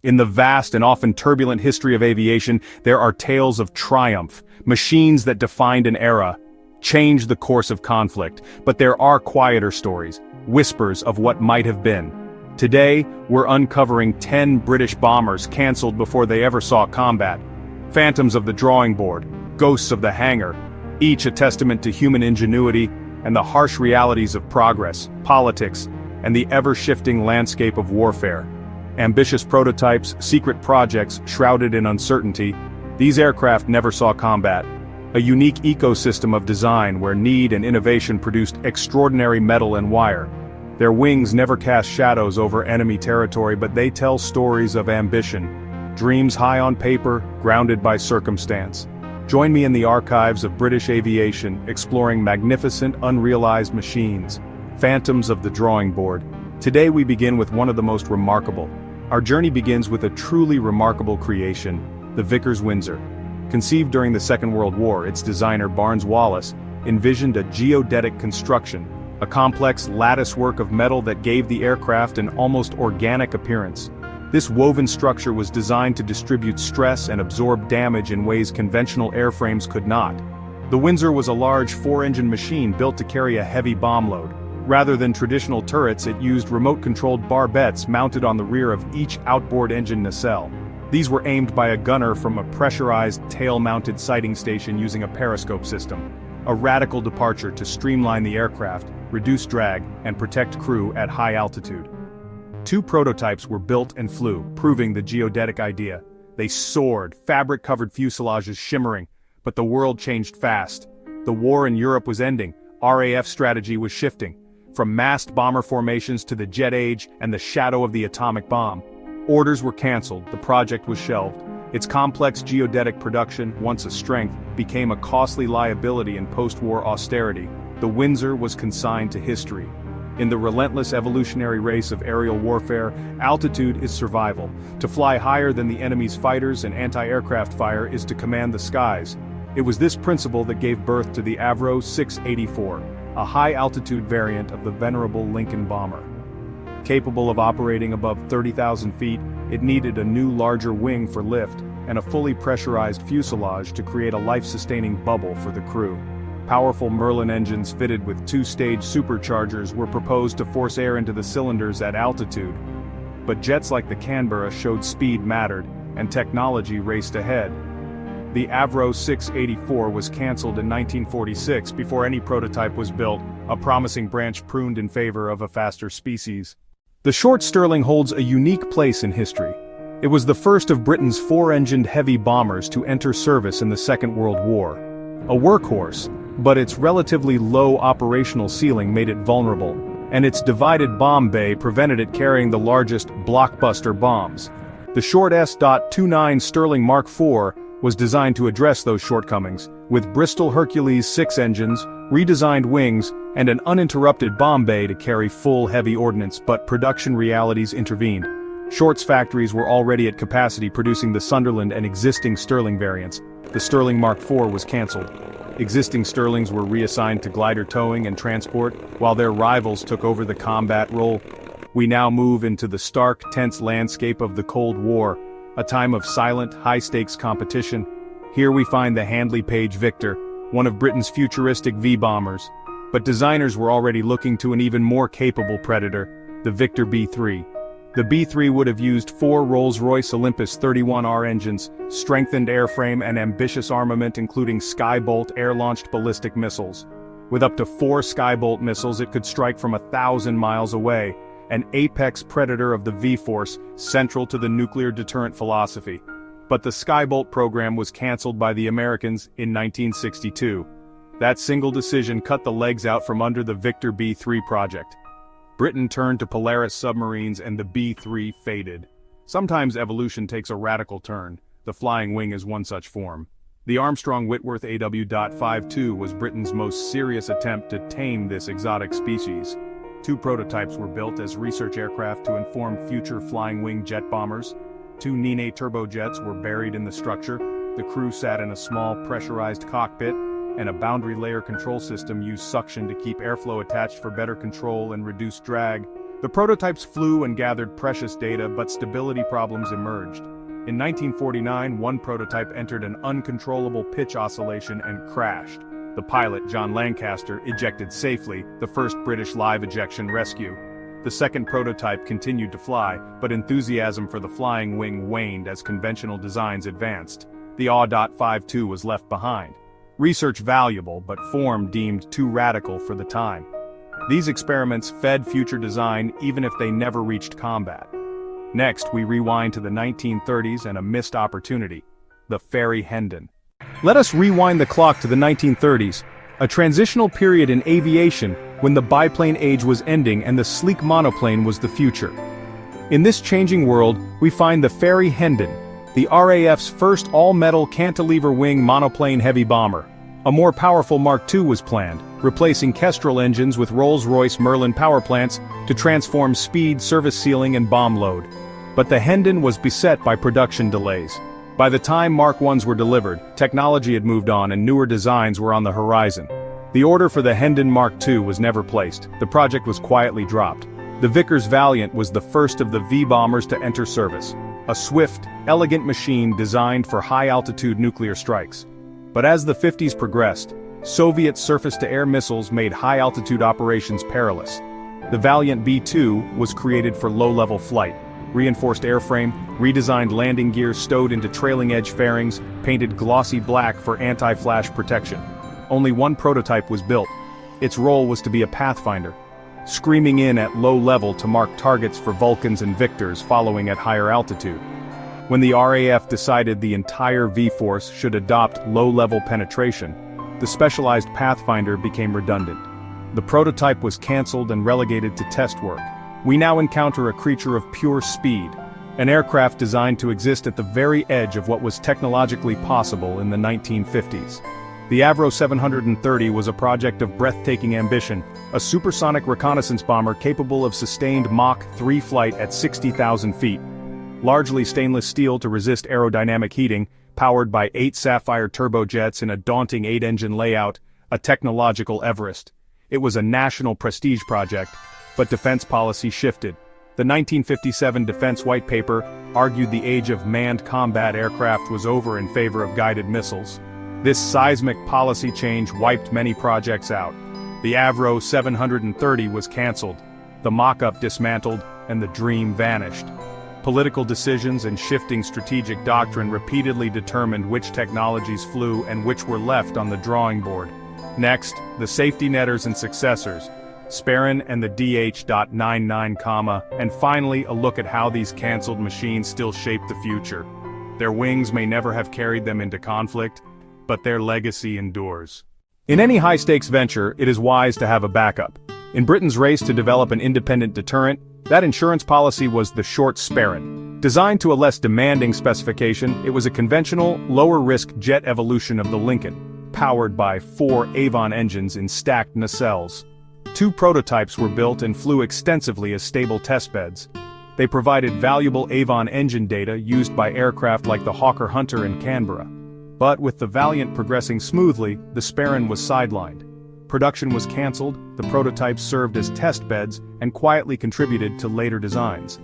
In the vast and often turbulent history of aviation, there are tales of triumph, machines that defined an era, changed the course of conflict, but there are quieter stories, whispers of what might have been. Today, we're uncovering 10 British bombers cancelled before they ever saw combat. Phantoms of the drawing board, ghosts of the hangar, each a testament to human ingenuity and the harsh realities of progress, politics, and the ever-shifting landscape of warfare. Ambitious prototypes, secret projects shrouded in uncertainty, these aircraft never saw combat. A unique ecosystem of design where need and innovation produced extraordinary metal and wire. Their wings never cast shadows over enemy territory, but they tell stories of ambition. Dreams high on paper, grounded by circumstance. Join me in the archives of British aviation, exploring magnificent, unrealized machines. Phantoms of the drawing board. Today we begin with one of the most remarkable. Our journey begins with a truly remarkable creation, the Vickers Windsor. Conceived during the Second World War, its designer Barnes Wallis envisioned a geodetic construction, a complex latticework of metal that gave the aircraft an almost organic appearance. This woven structure was designed to distribute stress and absorb damage in ways conventional airframes could not. The Windsor was a large four-engine machine built to carry a heavy bomb load. Rather than traditional turrets, it used remote-controlled barbettes mounted on the rear of each outboard engine nacelle. These were aimed by a gunner from a pressurized, tail-mounted sighting station using a periscope system. A radical departure to streamline the aircraft, reduce drag, and protect crew at high altitude. 2 prototypes were built and flew, proving the geodetic idea. They soared, fabric-covered fuselages shimmering, but the world changed fast. The war in Europe was ending, RAF strategy was shifting. From massed bomber formations to the jet age and the shadow of the atomic bomb. Orders were cancelled, the project was shelved. Its complex geodetic production, once a strength, became a costly liability in post-war austerity. The Windsor was consigned to history. In the relentless evolutionary race of aerial warfare, altitude is survival. To fly higher than the enemy's fighters and anti-aircraft fire is to command the skies. It was this principle that gave birth to the Avro 684, a high-altitude variant of the venerable Lincoln bomber. Capable of operating above 30,000 feet, it needed a new larger wing for lift, and a fully pressurized fuselage to create a life-sustaining bubble for the crew. Powerful Merlin engines fitted with 2-stage superchargers were proposed to force air into the cylinders at altitude. But jets like the Canberra showed speed mattered, and technology raced ahead. The Avro 684 was cancelled in 1946 before any prototype was built, a promising branch pruned in favor of a faster species. The short Stirling holds a unique place in history. It was the first of Britain's 4-engined heavy bombers to enter service in the Second World War. A workhorse, but its relatively low operational ceiling made it vulnerable, and its divided bomb bay prevented it carrying the largest blockbuster bombs. The short S.29 Stirling Mark IV was designed to address those shortcomings, with Bristol Hercules 6 engines, redesigned wings, and an uninterrupted bomb bay to carry full heavy ordnance, but production realities intervened. Short's factories were already at capacity producing the Sunderland and existing Stirling variants. The Stirling Mark IV was cancelled. Existing Stirlings were reassigned to glider towing and transport, while their rivals took over the combat role. We now move into the stark, tense landscape of the Cold War, a time of silent, high-stakes competition. Here we find the Handley Page Victor, one of Britain's futuristic V-bombers. But designers were already looking to an even more capable predator, the Victor B-3. The B-3 would have used 4 Rolls-Royce Olympus 31R engines, strengthened airframe and ambitious armament including Skybolt air-launched ballistic missiles. With up to 4 Skybolt missiles it could strike from 1,000 miles away, an apex predator of the V-Force, central to the nuclear deterrent philosophy. But the Skybolt program was cancelled by the Americans in 1962. That single decision cut the legs out from under the Victor B-3 project. Britain turned to Polaris submarines and the B-3 faded. Sometimes evolution takes a radical turn. The flying wing is one such form. The Armstrong-Whitworth AW.52 was Britain's most serious attempt to tame this exotic species. 2 prototypes were built as research aircraft to inform future flying wing jet bombers. 2 Nene turbojets were buried in the structure. The crew sat in a small pressurized cockpit, and a boundary layer control system used suction to keep airflow attached for better control and reduce drag. The prototypes flew and gathered precious data, but stability problems emerged. In 1949, one prototype entered an uncontrollable pitch oscillation and crashed. The pilot, John Lancaster, ejected safely, the first British live ejection rescue. The second prototype continued to fly, but enthusiasm for the flying wing waned as conventional designs advanced. The AW.52 was left behind. Research valuable, but form deemed too radical for the time. These experiments fed future design even if they never reached combat. Next, we rewind to the 1930s and a missed opportunity: the Fairey Hendon. Let us rewind the clock to the 1930s, a transitional period in aviation when the biplane age was ending and the sleek monoplane was the future. In this changing world, we find the Fairey Hendon, the RAF's first all-metal cantilever-wing monoplane heavy bomber. A more powerful Mark II was planned, replacing Kestrel engines with Rolls-Royce Merlin power plants to transform speed, service ceiling and bomb load. But the Hendon was beset by production delays. By the time Mark I's were delivered, technology had moved on and newer designs were on the horizon. The order for the Hendon Mark II was never placed. The project was quietly dropped. The Vickers Valiant was the first of the V-bombers to enter service. A swift, elegant machine designed for high-altitude nuclear strikes. But as the 50s progressed, Soviet surface-to-air missiles made high-altitude operations perilous. The Valiant B-2 was created for low-level flight. Reinforced airframe, redesigned landing gear stowed into trailing-edge fairings, painted glossy black for anti-flash protection. Only one prototype was built. Its role was to be a pathfinder, screaming in at low level to mark targets for Vulcans and Victors following at higher altitude. When the RAF decided the entire V-force should adopt low-level penetration, the specialized pathfinder became redundant. The prototype was cancelled and relegated to test work. We now encounter a creature of pure speed, an aircraft designed to exist at the very edge of what was technologically possible in the 1950s. The Avro 730 was a project of breathtaking ambition, a supersonic reconnaissance bomber capable of sustained Mach 3 flight at 60,000 feet. Largely stainless steel to resist aerodynamic heating, powered by 8 Sapphire turbojets in a daunting 8-engine layout, a technological Everest. It was a national prestige project, but defense policy shifted. The 1957 Defense White Paper argued the age of manned combat aircraft was over in favor of guided missiles. This seismic policy change wiped many projects out. The Avro 730 was cancelled, the mock-up dismantled, and the dream vanished. Political decisions and shifting strategic doctrine repeatedly determined which technologies flew and which were left on the drawing board. Next, the safety netters and successors, Sparran and the DH.99, and finally a look at how these cancelled machines still shape the future. Their wings may never have carried them into conflict, but their legacy endures. In any high-stakes venture, it is wise to have a backup. In Britain's race to develop an independent deterrent, that insurance policy was the short Sparran. Designed to a less demanding specification, it was a conventional, lower-risk jet evolution of the Lincoln, powered by 4 Avon engines in stacked nacelles. 2 prototypes were built and flew extensively as stable testbeds. They provided valuable Avon engine data used by aircraft like the Hawker Hunter in Canberra. But with the Valiant progressing smoothly, the Sparran was sidelined. Production was cancelled, the prototypes served as test beds, and quietly contributed to later designs.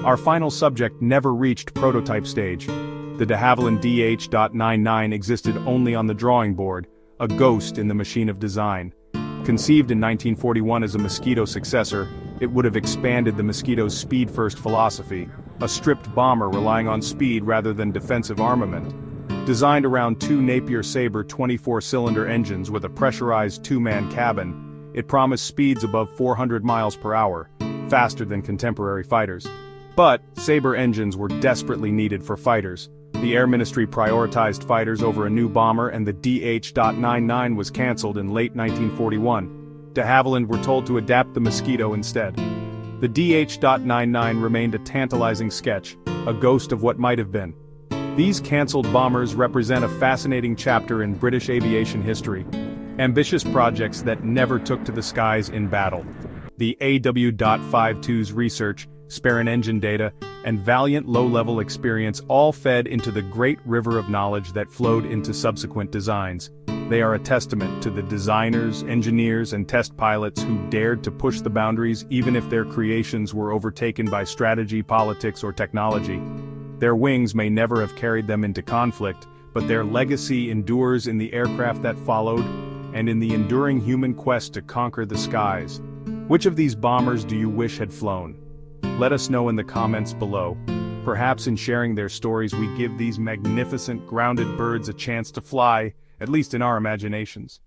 Our final subject never reached prototype stage. The de Havilland DH.99 existed only on the drawing board, a ghost in the machine of design. Conceived in 1941 as a Mosquito successor, it would have expanded the Mosquito's speed-first philosophy, a stripped bomber relying on speed rather than defensive armament. Designed around 2 Napier Sabre 24-cylinder engines with a pressurized 2-man cabin, it promised speeds above 400 miles per hour, faster than contemporary fighters. But Sabre engines were desperately needed for fighters. The Air Ministry prioritized fighters over a new bomber, and the DH.99 was cancelled in late 1941. De Havilland were told to adapt the Mosquito instead. The DH.99 remained a tantalizing sketch, a ghost of what might have been. These cancelled bombers represent a fascinating chapter in British aviation history. Ambitious projects that never took to the skies in battle. The AW.52's research, Sparran engine data, and Valiant low-level experience all fed into the great river of knowledge that flowed into subsequent designs. They are a testament to the designers, engineers, and test pilots who dared to push the boundaries even if their creations were overtaken by strategy, politics, or technology. Their wings may never have carried them into conflict, but their legacy endures in the aircraft that followed, and in the enduring human quest to conquer the skies. Which of these bombers do you wish had flown? Let us know in the comments below. Perhaps in sharing their stories we give these magnificent grounded birds a chance to fly, at least in our imaginations.